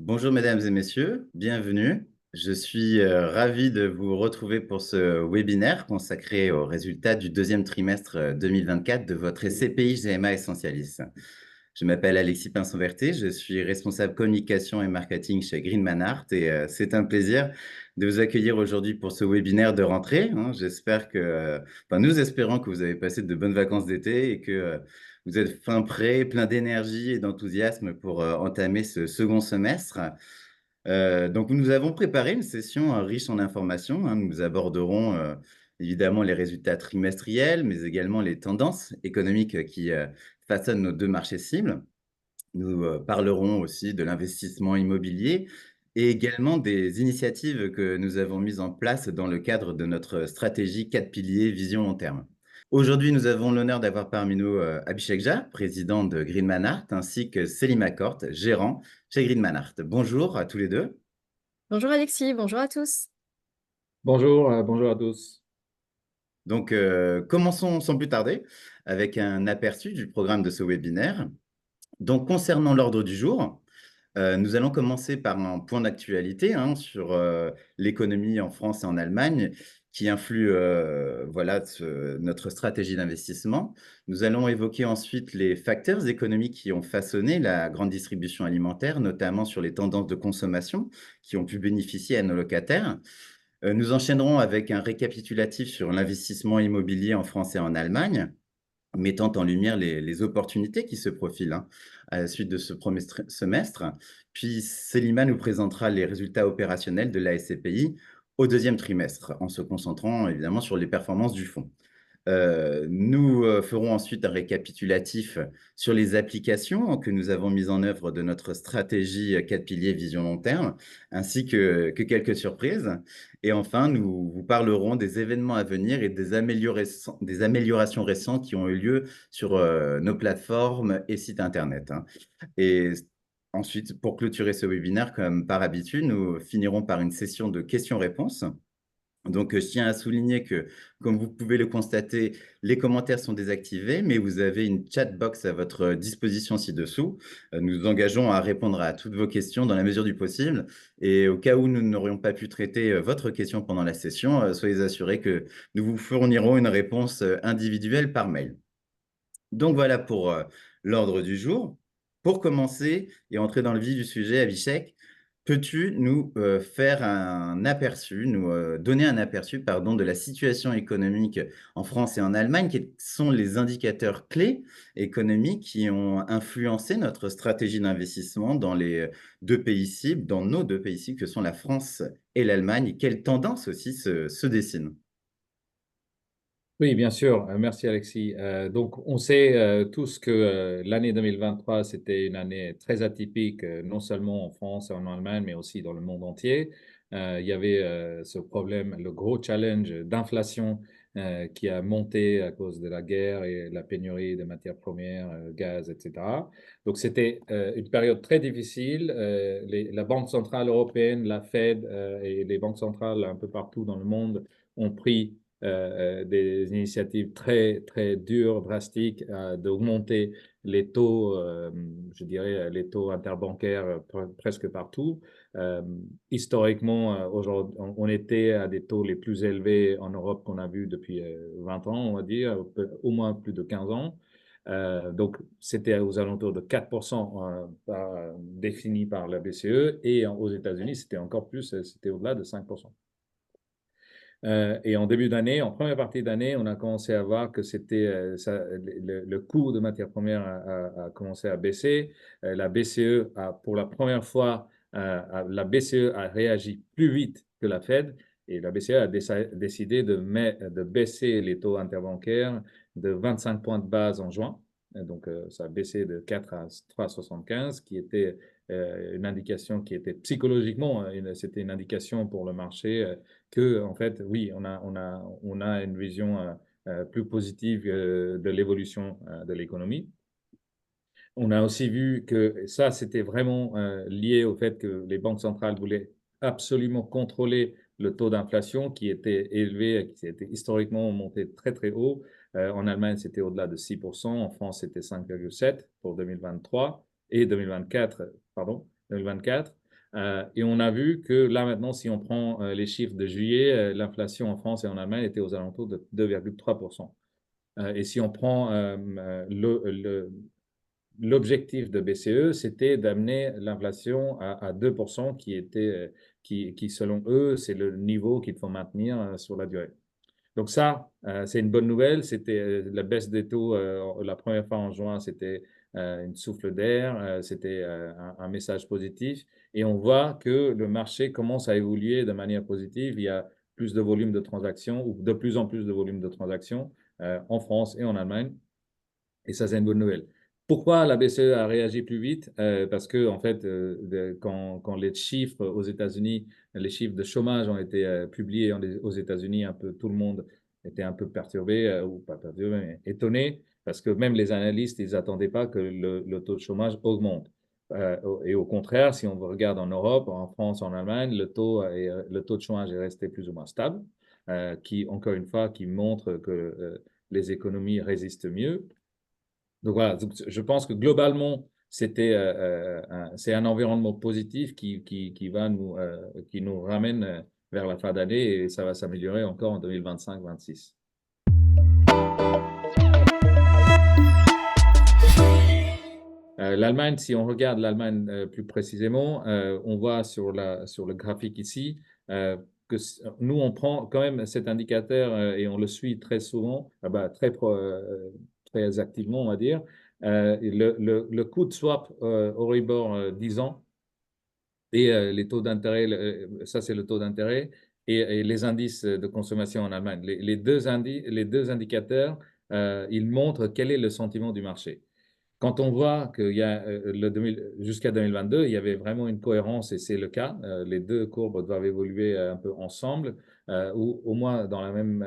Bonjour mesdames et messieurs, bienvenue. Je suis ravi de vous retrouver pour ce webinaire consacré aux résultats du deuxième trimestre 2024 de votre SCPI GMA Essentialis. Je m'appelle Alexis Pinson-Verté, je suis responsable communication et marketing chez Greenman Art et c'est un plaisir de vous accueillir aujourd'hui pour ce webinaire de rentrée. J'espère nous espérons que vous avez passé de bonnes vacances d'été et que vous êtes fin prêt, plein d'énergie et d'enthousiasme pour entamer ce second semestre. Donc, nous avons préparé une session riche en informations. Nous aborderons évidemment les résultats trimestriels, mais également les tendances économiques qui façonnent nos deux marchés cibles. Nous parlerons aussi de l'investissement immobilier et également des initiatives que nous avons mises en place dans le cadre de notre stratégie 4 piliers vision long terme. Aujourd'hui, nous avons l'honneur d'avoir parmi nous Abhishek Jha, président de Greenman Art, ainsi que Selim Akort, gérant chez Greenman Art. Bonjour à tous les deux. Bonjour Alexis, bonjour à tous. Bonjour, bonjour à tous. Donc, commençons sans plus tarder avec un aperçu du programme de ce webinaire. Donc, concernant l'ordre du jour, nous allons commencer par un point d'actualité sur l'économie en France et en Allemagne qui influe notre stratégie d'investissement. Nous allons évoquer ensuite les facteurs économiques qui ont façonné la grande distribution alimentaire, notamment sur les tendances de consommation qui ont pu bénéficier à nos locataires. Nous enchaînerons avec un récapitulatif sur l'investissement immobilier en France et en Allemagne, mettant en lumière les opportunités qui se profilent à la suite de ce premier semestre. Puis Selima nous présentera les résultats opérationnels de la SCPI au deuxième trimestre, en se concentrant évidemment sur les performances du fonds. Nous ferons ensuite un récapitulatif sur les applications que nous avons mises en œuvre de notre stratégie 4 piliers vision long terme, ainsi que quelques surprises. Et enfin, nous vous parlerons des événements à venir et des améliorations récentes qui ont eu lieu sur nos plateformes et sites Internet. Et ensuite, pour clôturer ce webinaire, comme par habitude, nous finirons par une session de questions-réponses. Donc, je tiens à souligner que, comme vous pouvez le constater, les commentaires sont désactivés, mais vous avez une chat box à votre disposition ci-dessous. Nous nous engageons à répondre à toutes vos questions dans la mesure du possible. Et au cas où nous n'aurions pas pu traiter votre question pendant la session, soyez assurés que nous vous fournirons une réponse individuelle par mail. Donc, voilà pour l'ordre du jour. Pour commencer et entrer dans le vif du sujet, Abhishek, peux-tu nous faire un aperçu, nous donner un aperçu, pardon, de la situation économique en France et en Allemagne? Quels sont les indicateurs clés économiques qui ont influencé notre stratégie d'investissement dans les deux pays cibles, dans nos deux pays cibles, que sont la France et l'Allemagne, et quelles tendances aussi se dessinent? Oui, bien sûr. Merci Alexis. Donc, on sait tous que l'année 2023, c'était une année très atypique, non seulement en France et en Allemagne, mais aussi dans le monde entier. Il y avait ce problème, le gros challenge d'inflation qui a monté à cause de la guerre et la pénurie de matières premières, gaz, etc. Donc, c'était une période très difficile. La Banque centrale européenne, la Fed et les banques centrales un peu partout dans le monde ont pris des initiatives très, très dures, drastiques, d'augmenter les taux, je dirais, les taux interbancaires presque partout. Euh, Historiquement, aujourd'hui, on était à des taux les plus élevés en Europe qu'on a vu depuis 20 ans, on va dire, au moins plus de 15 ans. Donc, c'était aux alentours de 4% défini par la BCE et aux États-Unis, c'était encore plus, c'était au-delà de 5%. Et en début d'année, en première partie d'année, on a commencé à voir que c'était le coût de matières premières a commencé à baisser. La BCE a, pour la première fois, la BCE a réagi plus vite que la Fed et la BCE a décidé de baisser les taux interbancaires de 25 points de base en juin. Donc, ça a baissé de 4 à 3,75, qui était une indication qui était psychologiquement, c'était une indication pour le marché que, en fait, oui, on a une vision plus positive de l'évolution de l'économie. On a aussi vu que ça, c'était vraiment lié au fait que les banques centrales voulaient absolument contrôler le taux d'inflation qui était élevé, qui était historiquement monté très, très haut. En Allemagne, c'était au-delà de 6%. En France, c'était 5,7% pour 2023 et 2024, pardon, 2024. Et on a vu que là maintenant, si on prend les chiffres de juillet, l'inflation en France et en Allemagne était aux alentours de 2,3%. Et si on prend l'objectif de BCE, c'était d'amener l'inflation à 2%, qui, selon eux, c'est le niveau qu'il faut maintenir sur la durée. Donc ça, c'est une bonne nouvelle. C'était la baisse des taux la première fois en juin, c'était une souffle d'air, c'était un message positif. Et on voit que le marché commence à évoluer de manière positive. Il y a plus de volume de transactions, ou de plus en plus de volume de transactions en France et en Allemagne. Et ça, c'est une bonne nouvelle. Pourquoi la BCE a réagi plus vite? Parce que, en fait, quand les chiffres aux États-Unis, les chiffres de chômage ont été publiés aux États-Unis, un peu tout le monde était un peu perturbé, ou pas perturbé, mais étonné, parce que même les analystes, ils n'attendaient pas que le taux de chômage augmente. Et au contraire, si on regarde en Europe, en France, en Allemagne, le taux de chômage est resté plus ou moins stable, encore une fois, qui montre que les économies résistent mieux. Donc voilà, donc je pense que globalement, c'est un environnement positif qui nous ramène vers la fin d'année, et ça va s'améliorer encore en 2025-26. L'Allemagne, si on regarde l'Allemagne plus précisément, on voit sur le graphique ici que nous, on prend quand même cet indicateur et on le suit très souvent, très activement, on va dire. Le coût de swap Euribor 10 ans et les taux d'intérêt, ça c'est le taux d'intérêt, et les indices de consommation en Allemagne. Les deux indicateurs, ils montrent quel est le sentiment du marché. Quand on voit qu'il y a jusqu'à 2022, il y avait vraiment une cohérence, et c'est le cas. Les deux courbes doivent évoluer un peu ensemble, ou au moins dans la même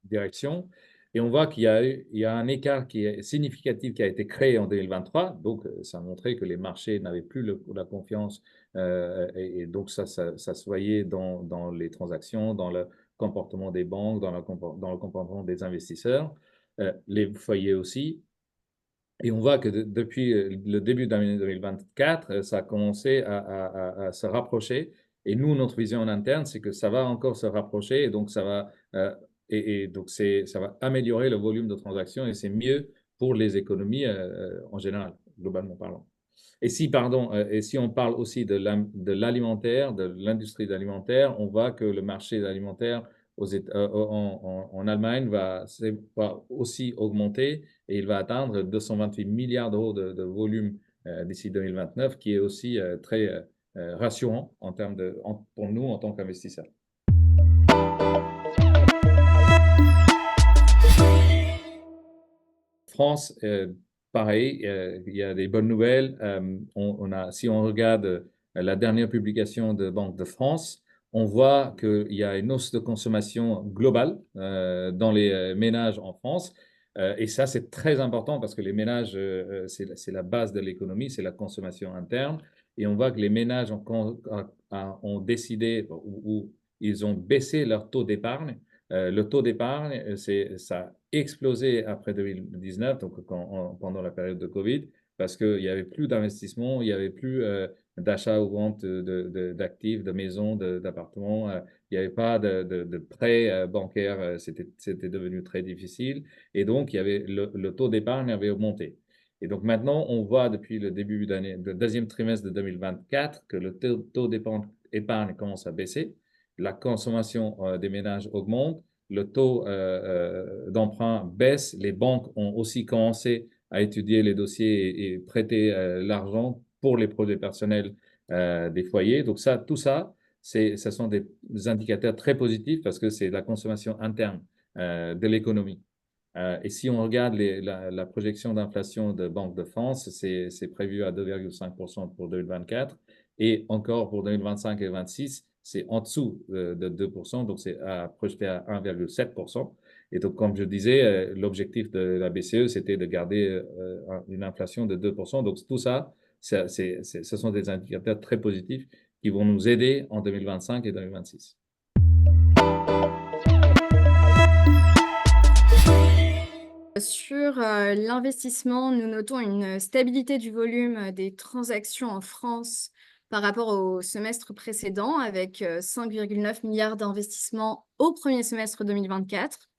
direction. Et on voit qu'il y a un écart qui est significatif qui a été créé en 2023. Donc, ça a montré que les marchés n'avaient plus la confiance. Et donc, ça se voyait dans les transactions, dans le comportement des banques, dans le comportement des investisseurs, les foyers aussi. Et on voit que depuis le début de l'année 2024, ça a commencé à se rapprocher. Et nous, notre vision en interne, c'est que ça va encore se rapprocher. Et donc, ça va améliorer le volume de transactions, et c'est mieux pour les économies en général, globalement parlant. Et si on parle aussi de l'alimentaire, de l'industrie alimentaire, on voit que le marché alimentaire en Allemagne va aussi augmenter, et il va atteindre 228 milliards d'euros de volume d'ici 2029, qui est aussi très rassurant pour nous en tant qu'investisseurs. France, pareil, il y a des bonnes nouvelles. Si on regarde la dernière publication de Banque de France, on voit qu'il y a une hausse de consommation globale dans les ménages en France. Et ça, c'est très important, parce que les ménages, c'est la base de l'économie, c'est la consommation interne. Et on voit que les ménages ont décidé, ou ils ont baissé leur taux d'épargne. Le taux d'épargne, ça a explosé après 2019, donc pendant la période de Covid, parce qu'il n'y avait plus d'investissement, il n'y avait plus d'achat ou vente d'actifs, de maisons, d'appartements, il n'y avait pas de prêts bancaires, c'était devenu très difficile, et donc le taux d'épargne avait augmenté. Et donc maintenant, on voit depuis le début le deuxième trimestre de 2024, que le taux d'épargne commence à baisser. La consommation des ménages augmente, le taux d'emprunt baisse, les banques ont aussi commencé à étudier les dossiers et prêter l'argent pour les projets personnels des foyers. Donc tout ça, ce sont des indicateurs très positifs, parce que c'est la consommation interne de l'économie. Et si on regarde la projection d'inflation de Banque de France, c'est prévu à 2,5% pour 2024, et encore pour 2025 et 2026, c'est en dessous de 2%, donc c'est projeté à 1,7%. Et donc, comme je disais, l'objectif de la BCE, c'était de garder une inflation de 2%. Donc, tout ça, ce sont des indicateurs très positifs qui vont nous aider en 2025 et 2026. Sur l'investissement, nous notons une stabilité du volume des transactions en France par rapport au semestre précédent, avec 5,9 milliards d'investissements au premier semestre 2024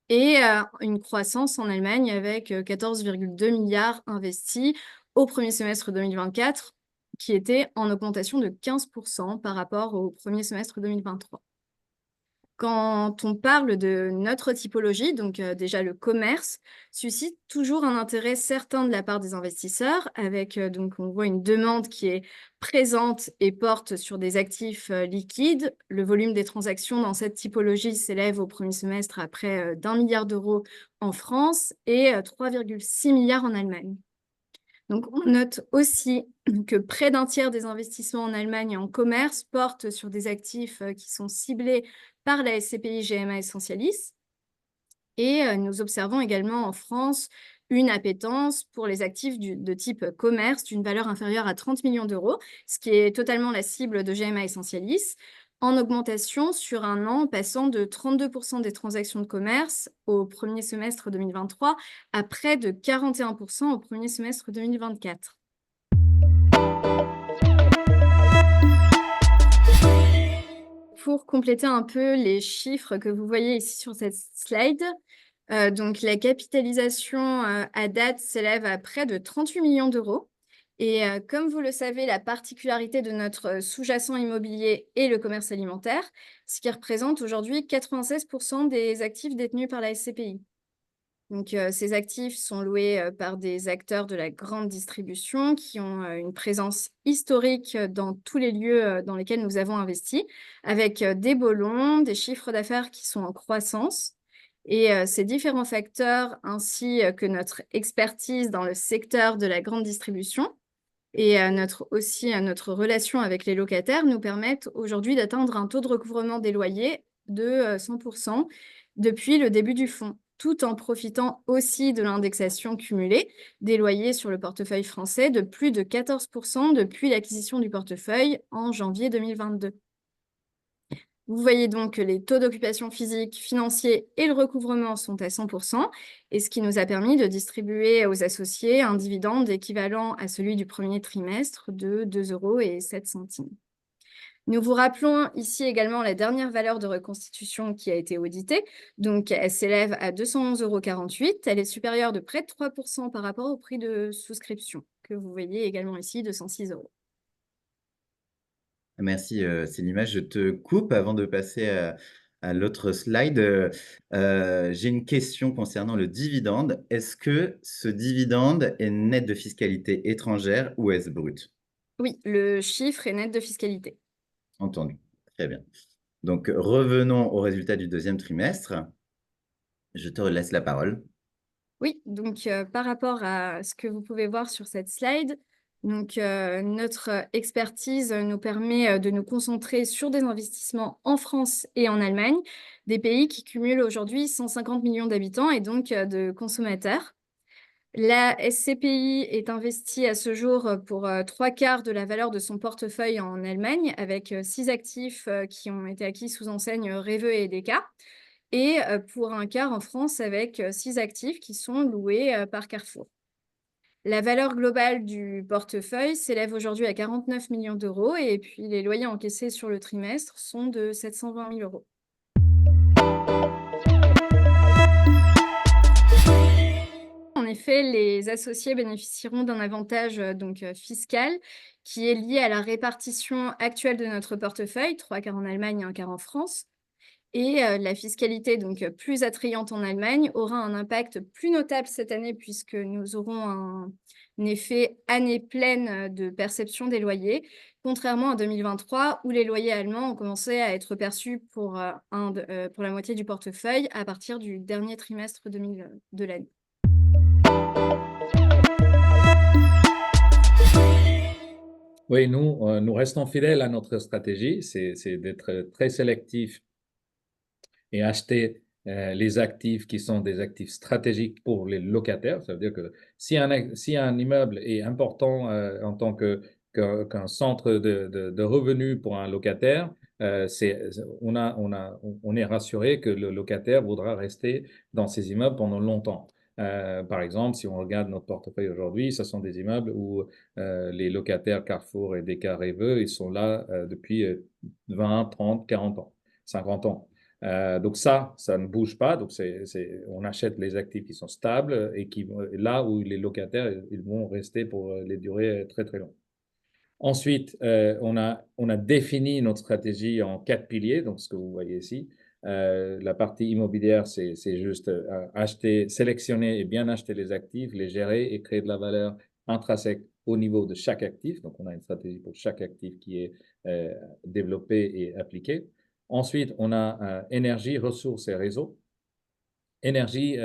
et une croissance en Allemagne avec 14,2 milliards investis au premier semestre 2024, qui était en augmentation de 15% par rapport au premier semestre 2023. Quand on parle de notre typologie, donc déjà le commerce, suscite toujours un intérêt certain de la part des investisseurs, avec donc on voit une demande qui est présente et porte sur des actifs liquides. Le volume des transactions dans cette typologie s'élève au premier semestre à près d'1 milliard d'euros en France et 3,6 milliards en Allemagne. Donc, on note aussi que près d'un tiers des investissements en Allemagne et en commerce portent sur des actifs qui sont ciblés par la SCPI GMA Essentialis. Et nous observons également en France une appétence pour les actifs de type commerce d'une valeur inférieure à 30 millions d'euros, ce qui est totalement la cible de GMA Essentialis, en augmentation sur un an, passant de 32% des transactions de commerce au premier semestre 2023 à près de 41% au premier semestre 2024. Pour compléter un peu les chiffres que vous voyez ici sur cette slide, donc la capitalisation à date s'élève à près de 38 millions d'euros. Et comme vous le savez, la particularité de notre sous-jacent immobilier est le commerce alimentaire, ce qui représente aujourd'hui 96% des actifs détenus par la SCPI. Donc ces actifs sont loués par des acteurs de la grande distribution qui ont une présence historique dans tous les lieux dans lesquels nous avons investi, avec des beaux lots, des chiffres d'affaires qui sont en croissance. Et ces différents facteurs, ainsi que notre expertise dans le secteur de la grande distribution et notre relation avec les locataires, nous permettent aujourd'hui d'atteindre un taux de recouvrement des loyers de 100% depuis le début du fonds, tout en profitant aussi de l'indexation cumulée des loyers sur le portefeuille français de plus de 14% depuis l'acquisition du portefeuille en janvier 2022. Vous voyez donc que les taux d'occupation physique, financier et le recouvrement sont à 100%, et ce qui nous a permis de distribuer aux associés un dividende équivalent à celui du premier trimestre de 2,07 €. Nous vous rappelons ici également la dernière valeur de reconstitution qui a été auditée. Donc, elle s'élève à 211,48 €. Elle est supérieure de près de 3% par rapport au prix de souscription, que vous voyez également ici, de 106 €. Merci, Céline. Je te coupe avant de passer à l'autre slide. J'ai une question concernant le dividende. Est-ce que ce dividende est net de fiscalité étrangère ou est-ce brut? Oui, le chiffre est net de fiscalité. Entendu. Très bien. Donc, revenons aux résultats du deuxième trimestre. Je te laisse la parole. Oui, donc par rapport à ce que vous pouvez voir sur cette slide, donc notre expertise nous permet de nous concentrer sur des investissements en France et en Allemagne, des pays qui cumulent aujourd'hui 150 millions d'habitants et donc de consommateurs. La SCPI est investie à ce jour pour 3/4 de la valeur de son portefeuille en Allemagne, avec 6 actifs qui ont été acquis sous enseigne Rewe et Edeka, et pour 1/4 en France avec 6 actifs qui sont loués par Carrefour. La valeur globale du portefeuille s'élève aujourd'hui à 49 millions d'euros et puis les loyers encaissés sur le trimestre sont de 720 000 euros. En effet, les associés bénéficieront d'un avantage fiscal qui est lié à la répartition actuelle de notre portefeuille, 3/4 en Allemagne et 1/4 en France. Et la fiscalité plus attrayante en Allemagne aura un impact plus notable cette année puisque nous aurons un effet année pleine de perception des loyers, contrairement à 2023 où les loyers allemands ont commencé à être perçus pour la moitié du portefeuille à partir du dernier trimestre de l'année. Oui, nous restons fidèles à notre stratégie, c'est d'être très sélectif et acheter les actifs qui sont des actifs stratégiques pour les locataires. Ça veut dire que si un immeuble est important en tant qu'un centre de revenus pour un locataire, on est rassuré que le locataire voudra rester dans ces immeubles pendant longtemps. Par exemple, si on regarde notre portefeuille aujourd'hui, ce sont des immeubles où les locataires Carrefour et DK Rêveux, ils sont là depuis 20, 30, 40 ans, 50 ans. Donc ça ne bouge pas. Donc on achète les actifs qui sont stables et là où les locataires, ils vont rester pour les durées très, très longues. Ensuite, on a défini notre stratégie en 4 piliers, donc ce que vous voyez ici. La partie immobilière, c'est juste acheter, sélectionner et bien acheter les actifs, les gérer et créer de la valeur intrinsèque au niveau de chaque actif. Donc, on a une stratégie pour chaque actif qui est développée et appliquée. Ensuite, on a énergie, ressources et réseaux. Énergie,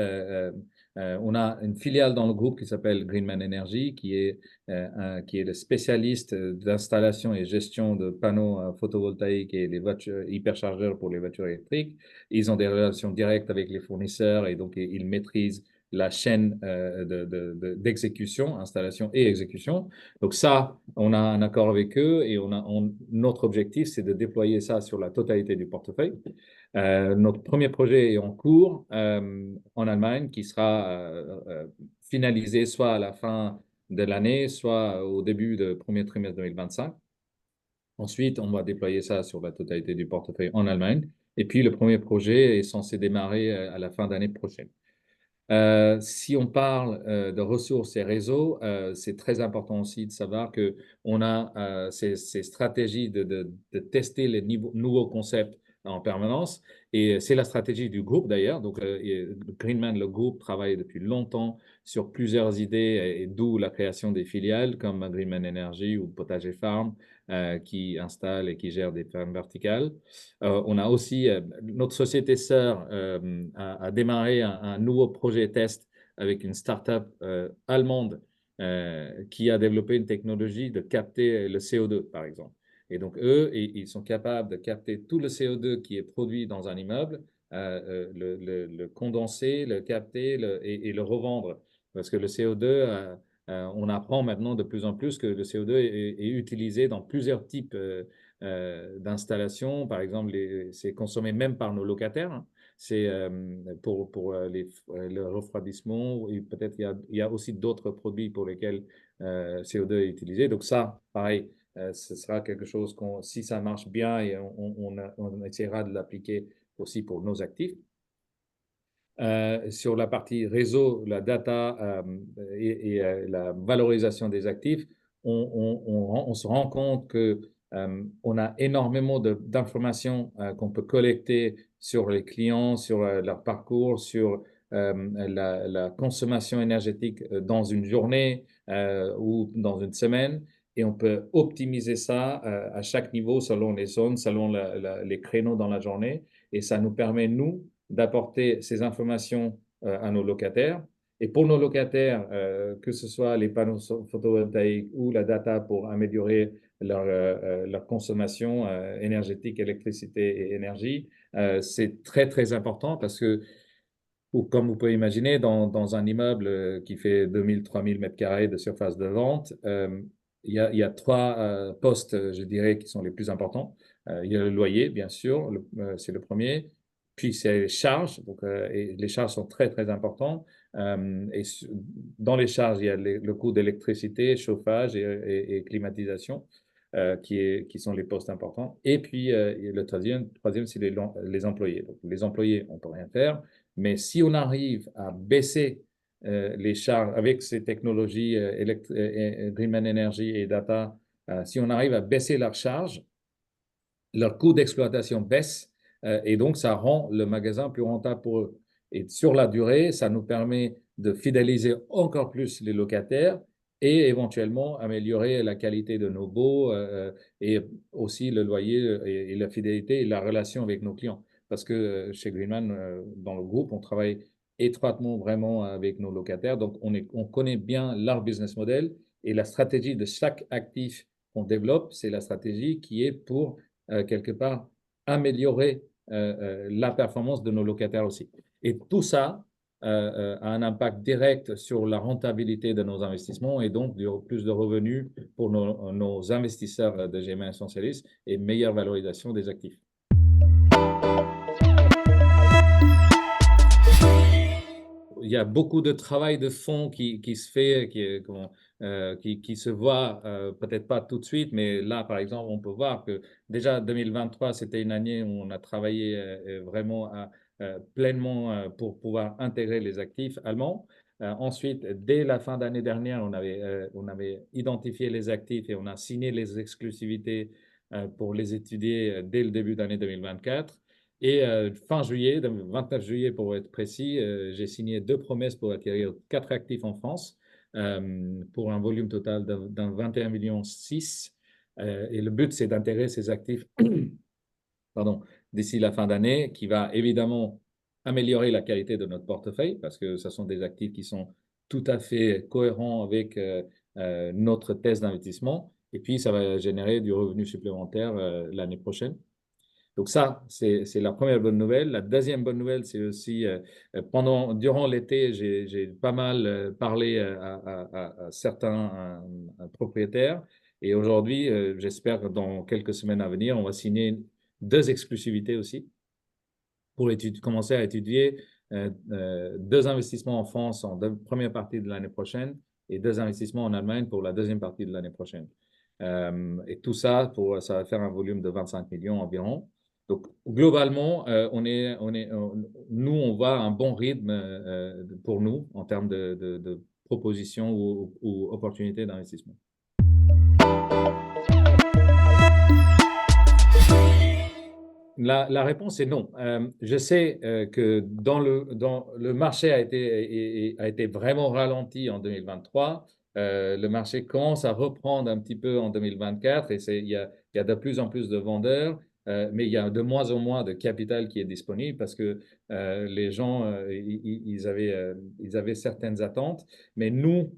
on a une filiale dans le groupe qui s'appelle Greenman Energy, qui est le spécialiste d'installation et gestion de panneaux photovoltaïques et les voitures hyperchargeurs pour les voitures électriques. Ils ont des relations directes avec les fournisseurs et donc ils maîtrisent la chaîne d'exécution, installation et exécution. Donc ça, on a un accord avec eux et notre objectif, c'est de déployer ça sur la totalité du portefeuille. Notre premier projet est en cours en Allemagne qui sera finalisé soit à la fin de l'année, soit au début du premier trimestre 2025. Ensuite, on va déployer ça sur la totalité du portefeuille en Allemagne. Et puis, le premier projet est censé démarrer à la fin d'année prochaine. Si on parle de ressources et réseaux, c'est très important aussi de savoir qu'on a ces stratégies de tester les nouveaux concepts en permanence. Et c'est la stratégie du groupe d'ailleurs. Donc, Greenman, le groupe, travaille depuis longtemps sur plusieurs idées, et d'où la création des filiales comme Greenman Energy ou Potager Farm, qui installe et qui gère des fermes verticales. On a aussi, notre société sœur a démarré un nouveau projet test avec une start-up allemande qui a développé une technologie de capter le CO2, par exemple. Et donc, eux, ils sont capables de capter tout le CO2 qui est produit dans un immeuble, le condenser, le capter et le revendre. Parce que le CO2, on apprend maintenant de plus en plus que le CO2 est utilisé dans plusieurs types d'installations. Par exemple, c'est consommé même par nos locataires. Hein. C'est pour le refroidissement. Peut-être il y a aussi d'autres produits pour lesquels CO2 est utilisé. Donc ça, pareil, ce sera quelque chose si ça marche bien, et on essaiera de l'appliquer aussi pour nos actifs. Sur la partie réseau, la data et la valorisation des actifs, on se rend compte qu'on a énormément d'informations qu'on peut collecter sur les clients, sur leur parcours, sur la consommation énergétique dans une journée ou dans une semaine. Et on peut optimiser ça à chaque niveau selon les zones, selon les créneaux dans la journée. Et ça nous permet, nous, d'apporter ces informations à nos locataires. Et pour nos locataires, que ce soit les panneaux photovoltaïques ou la data pour améliorer leur consommation énergétique, électricité et énergie, c'est très, très important parce que, comme vous pouvez imaginer, dans un immeuble qui fait 2000, 3000 mètres carrés de surface de vente, il y a 3 postes, je dirais, qui sont les plus importants. Il y a le loyer, bien sûr, c'est le premier. Puis, c'est les charges. Donc, et les charges sont très, très importantes. Et dans les charges, il y a le coût d'électricité, chauffage et climatisation, qui sont les postes importants. Et puis, le troisième c'est les employés. Donc, les employés, on ne peut rien faire. Mais si on arrive à baisser les charges avec ces technologies Greenman Energy et data, si on arrive à baisser leurs charges, leur coût d'exploitation baisse et donc ça rend le magasin plus rentable pour eux. Et sur la durée, ça nous permet de fidéliser encore plus les locataires et éventuellement améliorer la qualité de nos baux et aussi le loyer et la fidélité et la relation avec nos clients. Parce que chez Greenman, dans le groupe, on travaille étroitement vraiment avec nos locataires. Donc, on connaît bien leur business model et la stratégie de chaque actif qu'on développe, c'est la stratégie qui est pour quelque part améliorer la performance de nos locataires aussi. Et tout ça a un impact direct sur la rentabilité de nos investissements et donc plus de revenus pour nos investisseurs de GMA Essentialis et meilleure valorisation des actifs. il y a beaucoup de travail de fond qui se fait, qui se voit peut-être pas tout de suite, mais là, par exemple, on peut voir que déjà 2023, c'était une année où on a travaillé vraiment pleinement pour pouvoir intégrer les actifs allemands. Ensuite, dès la fin d'année dernière, on avait identifié les actifs et on a signé les exclusivités pour les étudier dès le début d'année 2024. Et fin juillet, 29 juillet pour être précis, j'ai signé 2 promesses pour acquérir 4 actifs en France pour un volume total d'un 21,6 millions. Et le but, c'est d'intégrer ces actifs pardon, d'ici la fin d'année, qui va évidemment améliorer la qualité de notre portefeuille parce que ce sont des actifs qui sont tout à fait cohérents avec notre thèse d'investissement. Et puis, ça va générer du revenu supplémentaire l'année prochaine. Donc ça, c'est la première bonne nouvelle. La deuxième bonne nouvelle, c'est aussi durant l'été, j'ai pas mal parlé à certains propriétaires. Et aujourd'hui, j'espère que dans quelques semaines à venir, on va signer 2 exclusivités aussi pour commencer à étudier 2 investissements en France en première partie de l'année prochaine et 2 investissements en Allemagne pour la deuxième partie de l'année prochaine. Et tout ça, ça va faire un volume de 25 millions environ. Donc, globalement, nous, on voit un bon rythme pour nous en termes de propositions ou opportunités d'investissement. La réponse est non. Je sais que le marché a été vraiment ralenti en 2023. Le marché commence à reprendre un petit peu en 2024 et il y a de plus en plus de vendeurs, mais il y a de moins en moins de capital qui est disponible parce que les gens, ils avaient certaines attentes. Mais nous,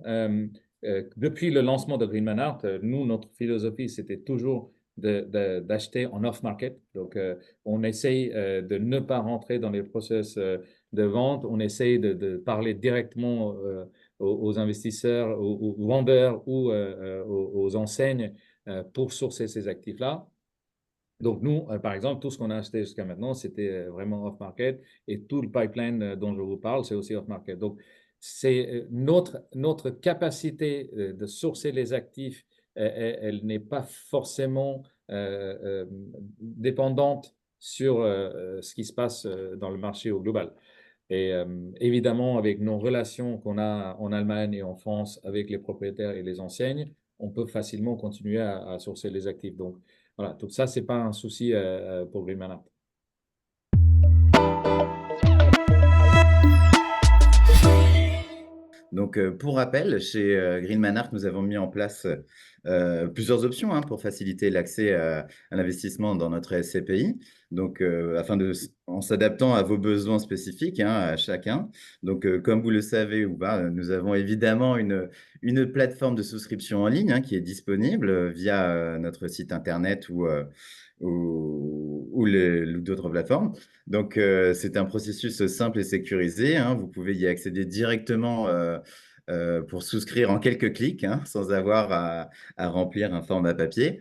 depuis le lancement de Green Man Art, notre philosophie, c'était toujours d'acheter en off-market. Donc, on essaye de ne pas rentrer dans les process de vente. On essaye de parler directement aux investisseurs, aux vendeurs ou aux enseignes pour sourcer ces actifs-là. Donc, nous, par exemple, tout ce qu'on a acheté jusqu'à maintenant, c'était vraiment off-market et tout le pipeline dont je vous parle, c'est aussi off-market. Donc, c'est notre capacité de sourcer les actifs, elle n'est pas forcément dépendante sur ce qui se passe dans le marché au global. Et évidemment, avec nos relations qu'on a en Allemagne et en France avec les propriétaires et les enseignes, on peut facilement continuer à sourcer les actifs. Donc, voilà, tout ça, ce n'est pas un souci pour Green Man Art. Donc, pour rappel, chez Green Man Art, nous avons mis en place plusieurs options pour faciliter l'accès à l'investissement dans notre SCPI. Donc, en s'adaptant à vos besoins spécifiques, à chacun. Donc, comme vous le savez ou pas, nous avons évidemment une plateforme de souscription en ligne qui est disponible via notre site internet ou d'autres plateformes. Donc, c'est un processus simple et sécurisé. Vous pouvez y accéder directement pour souscrire en quelques clics, sans avoir à remplir un format papier.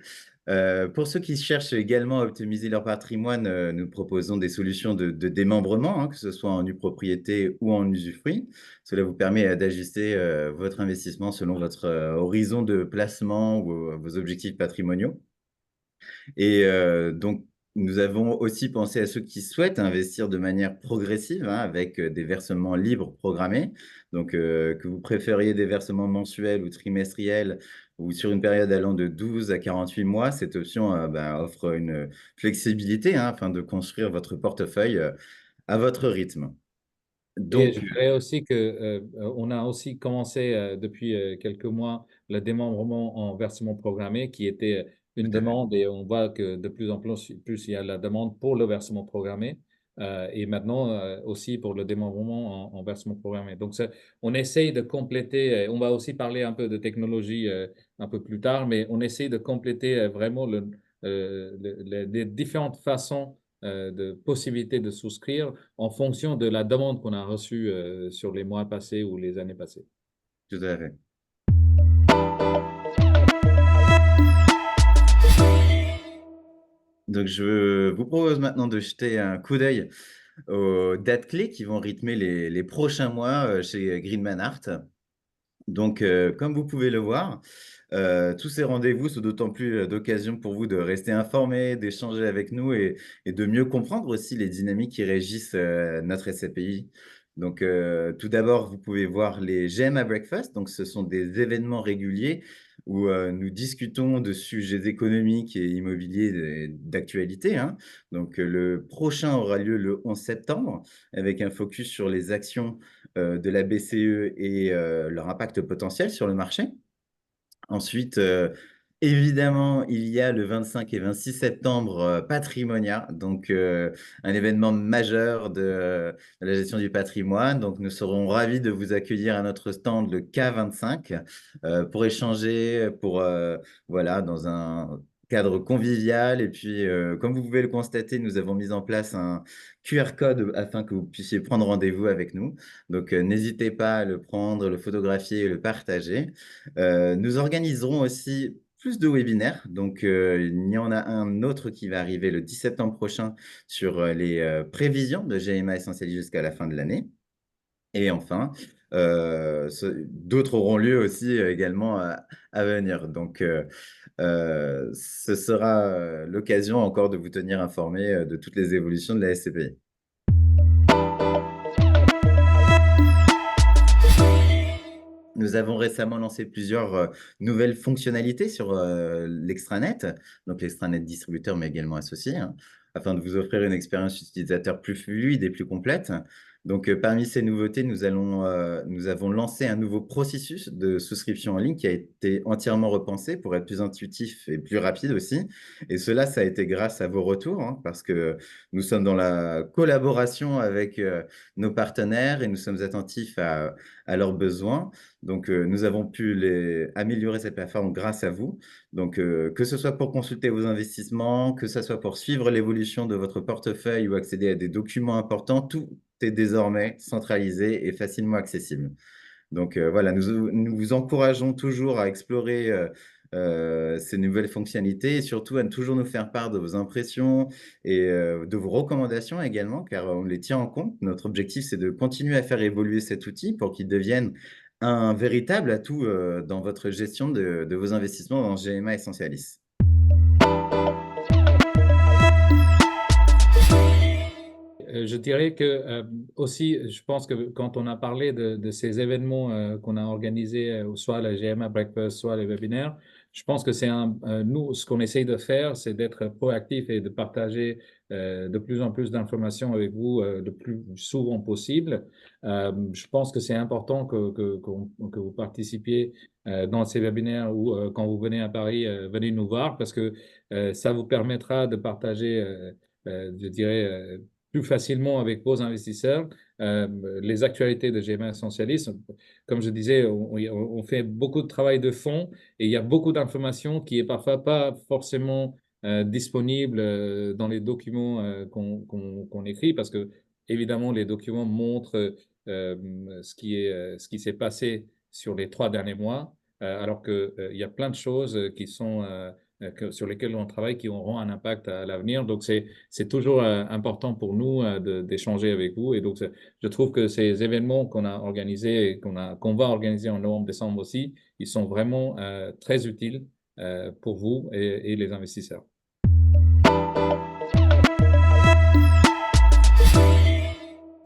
Pour ceux qui cherchent également à optimiser leur patrimoine, nous proposons des solutions de démembrement, que ce soit en nue propriété ou en usufruit. Cela vous permet d'ajuster votre investissement selon votre horizon de placement ou vos objectifs patrimoniaux. Et donc, nous avons aussi pensé à ceux qui souhaitent investir de manière progressive, avec des versements libres programmés. Donc, que vous préfériez des versements mensuels ou trimestriels ou sur une période allant de 12 à 48 mois, cette option offre une flexibilité afin de construire votre portefeuille à votre rythme. Et Donc, je dirais aussi qu'on a aussi commencé depuis quelques mois le démembrement en versement programmé qui était une tout à fait. demande et on voit que de plus en plus il y a la demande pour le versement programmé et maintenant aussi pour le démembrement en versement programmé. Donc, on essaye de compléter, on va aussi parler un peu de technologie un peu plus tard, mais on essaye de compléter vraiment les différentes façons de possibilités de souscrire en fonction de la demande qu'on a reçue sur les mois passés ou les années passées. Tout à fait. Donc, je vous propose maintenant de jeter un coup d'œil aux dates clés qui vont rythmer les prochains mois chez Greenman Art. Donc, comme vous pouvez le voir, tous ces rendez-vous sont d'autant plus d'occasion pour vous de rester informés, d'échanger avec nous et de mieux comprendre aussi les dynamiques qui régissent notre SCPI. Donc, tout d'abord, vous pouvez voir les GMA Breakfast. Donc, ce sont des événements réguliers où nous discutons de sujets économiques et immobiliers d'actualité, hein. Donc, le prochain aura lieu le 11 septembre avec un focus sur les actions de la BCE et leur impact potentiel sur le marché. Ensuite, évidemment, il y a le 25 et 26 septembre, Patrimonia, donc un événement majeur de la gestion du patrimoine. Donc nous serons ravis de vous accueillir à notre stand, le K25, pour échanger, pour voilà, dans un cadre convivial et puis, comme vous pouvez le constater, nous avons mis en place un QR code afin que vous puissiez prendre rendez-vous avec nous. Donc n'hésitez pas à le prendre, le photographier et le partager. Nous organiserons aussi plus de webinaires. Donc, il y en a un autre qui va arriver le 10 septembre prochain sur les prévisions de GMA Essentialis jusqu'à la fin de l'année. Et enfin, d'autres auront lieu aussi également à venir. Donc, ce sera l'occasion encore de vous tenir informés de toutes les évolutions de la SCPI. Nous avons récemment lancé plusieurs nouvelles fonctionnalités sur l'extranet, donc l'extranet distributeur, mais également associé, hein, afin de vous offrir une expérience utilisateur plus fluide et plus complète. Donc, parmi ces nouveautés, nous avons lancé un nouveau processus de souscription en ligne qui a été entièrement repensé pour être plus intuitif et plus rapide aussi. Et cela, ça a été grâce à vos retours, hein, parce que nous sommes dans la collaboration avec nos partenaires et nous sommes attentifs à leurs besoins. Donc, nous avons pu améliorer cette plateforme grâce à vous. Donc, que ce soit pour consulter vos investissements, que ce soit pour suivre l'évolution de votre portefeuille ou accéder à des documents importants, tout est désormais centralisé et facilement accessible. Donc, voilà, nous vous encourageons toujours à explorer ces nouvelles fonctionnalités et surtout à toujours nous faire part de vos impressions et de vos recommandations également, car on les tient en compte. Notre objectif, c'est de continuer à faire évoluer cet outil pour qu'il devienne un véritable atout dans votre gestion de vos investissements dans GMA Essentialis. Je dirais que aussi, je pense que quand on a parlé de ces événements qu'on a organisés, soit la GMA Breakfast, soit les webinaires, je pense que nous, ce qu'on essaye de faire, c'est d'être proactif et de partager de plus en plus d'informations avec vous le plus souvent possible. Je pense que c'est important que vous participiez dans ces webinaires ou quand vous venez à Paris, venez nous voir parce que ça vous permettra de partager, je dirais, plus facilement avec vos investisseurs les actualités de GMA Essentialis. Comme je disais, on fait beaucoup de travail de fond et il y a beaucoup d'informations qui est parfois pas forcément disponible dans les documents qu'on écrit parce que évidemment les documents montrent ce qui s'est passé sur les 3 derniers mois, alors que il y a plein de choses qui sont sur lesquelles on travaille qui auront un impact à l'avenir. Donc, c'est toujours important pour nous d'échanger avec vous. Et donc, je trouve que ces événements qu'on a organisés et qu'on va organiser en novembre, décembre aussi, ils sont vraiment très utiles pour vous et les investisseurs.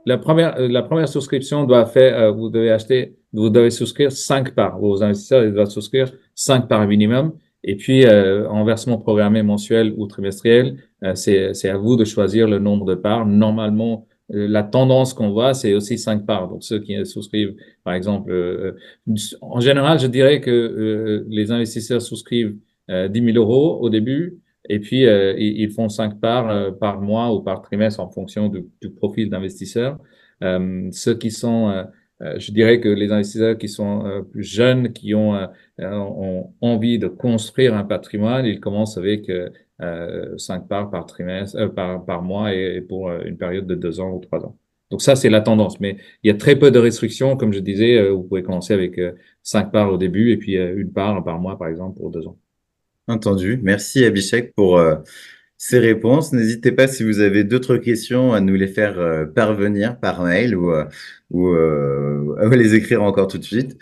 La première souscription doit faire, vous devez souscrire 5 parts. Vos investisseurs ils doivent souscrire 5 parts minimum. Et puis, en versement programmé mensuel ou trimestriel, c'est à vous de choisir le nombre de parts. Normalement, la tendance qu'on voit, c'est aussi 5 parts. Donc, ceux qui souscrivent, par exemple, en général, je dirais que les investisseurs souscrivent 10 000 euros au début. Et puis, ils font 5 parts par mois ou par trimestre en fonction du profil d'investisseur. Ceux qui sont, je dirais que les investisseurs qui sont plus jeunes, qui ont envie de construire un patrimoine, ils commencent avec 5 parts par trimestre, par mois et pour une période de 2 ans ou 3 ans. Donc ça, c'est la tendance. Mais il y a très peu de restrictions. Comme je disais, vous pouvez commencer avec 5 parts au début et puis une part par mois, par exemple, pour 2 ans. Entendu. Merci Abhishek pour ces réponses. N'hésitez pas si vous avez d'autres questions à nous les faire parvenir par mail ou à les écrire encore tout de suite.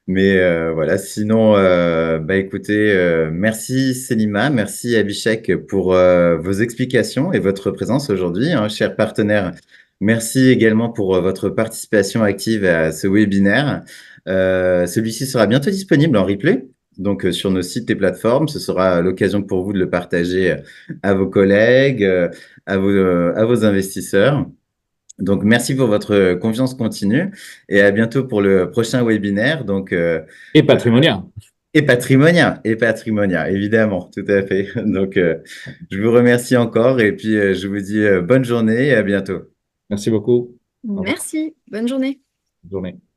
Mais voilà, sinon, bah écoutez, merci Selima, merci Abhishek pour vos explications et votre présence aujourd'hui, hein, chers partenaires. Merci également pour votre participation active à ce webinaire. Celui-ci sera bientôt disponible en replay, donc sur nos sites et plateformes. Ce sera l'occasion pour vous de le partager à vos collègues, à vos investisseurs. Donc, merci pour votre confiance continue et à bientôt pour le prochain webinaire. Donc, Et Patrimonia. et Patrimonia, évidemment, tout à fait. Donc, je vous remercie encore et puis je vous dis bonne journée et à bientôt. Merci beaucoup. Au revoir. Merci, bonne journée. Bonne journée.